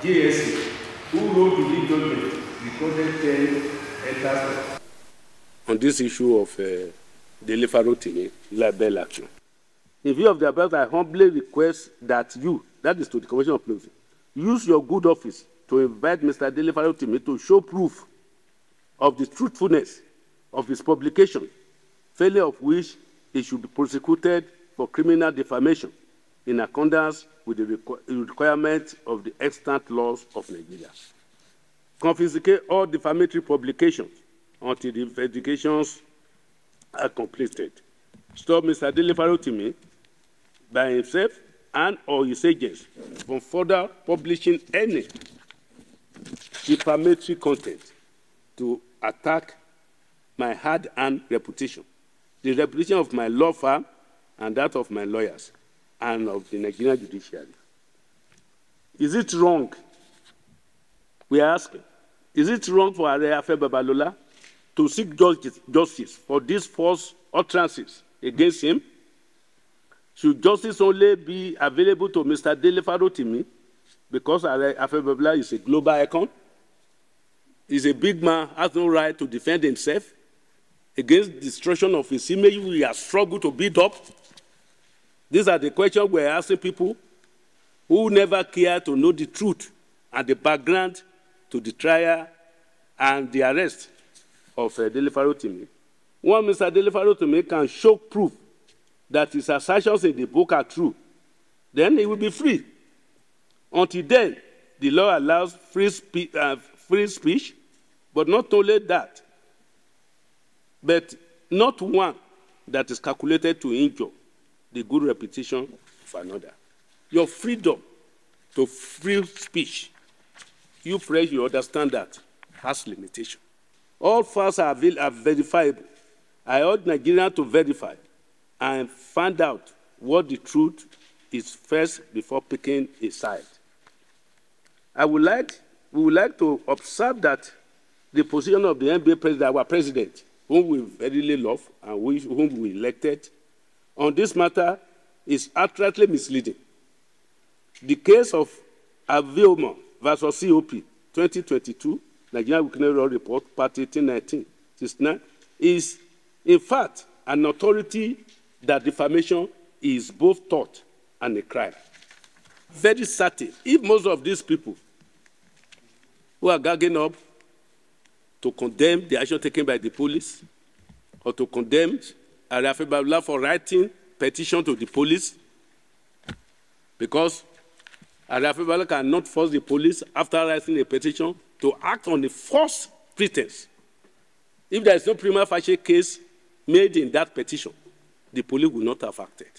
JSA, who wrote the lead judgment, recorded 10 enters on this issue of Dele Farotimi libel action. In view of the above, I humbly request that you, that is to the Commission of Police, use your good office to invite Mr. Dele Farotimi to show proof of the truthfulness of his publication, failure of which he should be prosecuted for criminal defamation in accordance with the requirements of the extant laws of Nigeria. Confiscate all defamatory publications until the investigations are completed. Stop Mr. Dele Farotimi by himself and or his agents from further publishing any defamatory content to attack my hard-earned reputation, the reputation of my law firm and that of my lawyers and of the Nigerian judiciary. Is it wrong? We are asking, is it wrong for Afe Babalola to seek justice for these false utterances against him? Should justice only be available to Mr. Dele Farotimi because Afe Babalola is a global icon? He's a big man, has no right to defend himself against destruction of his image he has struggled to build up? These are the questions we're asking people who never care to know the truth and the background to the trial and the arrest of Dele Farotimi. Once Mr. Dele Farotimi can show proof that his assertions in the book are true, then he will be free. Until then, the law allows free speech, but not only that, but not one that is calculated to injure the good reputation of another. Your freedom to free speech, you pray you understand that, has limitation. All facts are verifiable. I urge Nigerians to verify and find out what the truth is first before picking a side. We would like to observe that the position of the NBA president, our president, whom we very love and whom we elected, on this matter is accurately misleading. The case of Avioma versus COP 2022, Nigerian Weekly Law Report, Part 1819, is in fact an authority that defamation is both thought and a crime. Very certain, if most of these people who are gagging up to condemn the action taken by the police or to condemn Afe Babalola for writing petition to the police, because Afe Babalola cannot force the police after writing a petition to act on the false pretense. If there is no prima facie case made in that petition, the police will not have acted.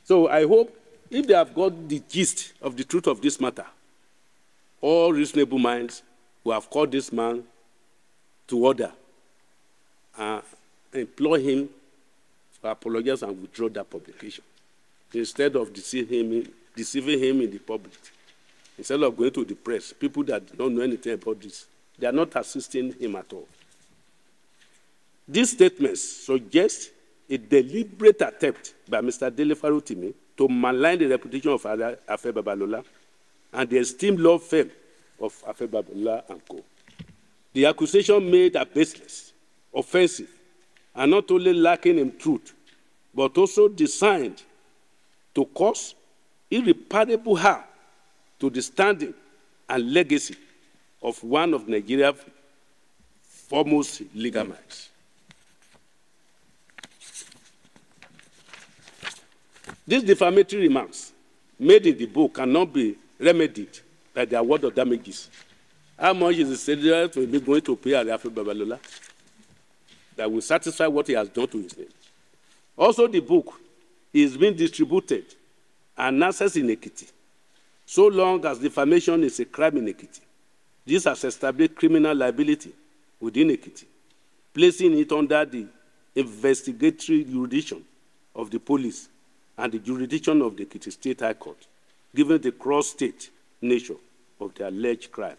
So I hope if they have got the gist of the truth of this matter, all reasonable minds will have called this man to order and implore him to apologize and withdraw that publication, instead of deceiving him in the public. Instead of going to the press, people that don't know anything about this, they are not assisting him at all. These statements suggest a deliberate attempt by Mr. Dele Farotimi to malign the reputation of Afe Babalola and the esteemed law firm of Afe Babalola and Co. The accusation made are baseless, offensive, and not only lacking in truth, but also designed to cause irreparable harm to the standing and legacy of one of Nigeria's foremost legal minds. These defamatory remarks made in the book cannot be remedied by the award of damages. How much is the state to be going to pay Afe Babalola that will satisfy what he has done to his name? Also, the book is being distributed and accessed in Ekiti, so long as defamation is a crime in Ekiti. This has established criminal liability within Ekiti, placing it under the investigatory jurisdiction of the police and the jurisdiction of the Ekiti State High Court, given the cross-state nature of the alleged crime.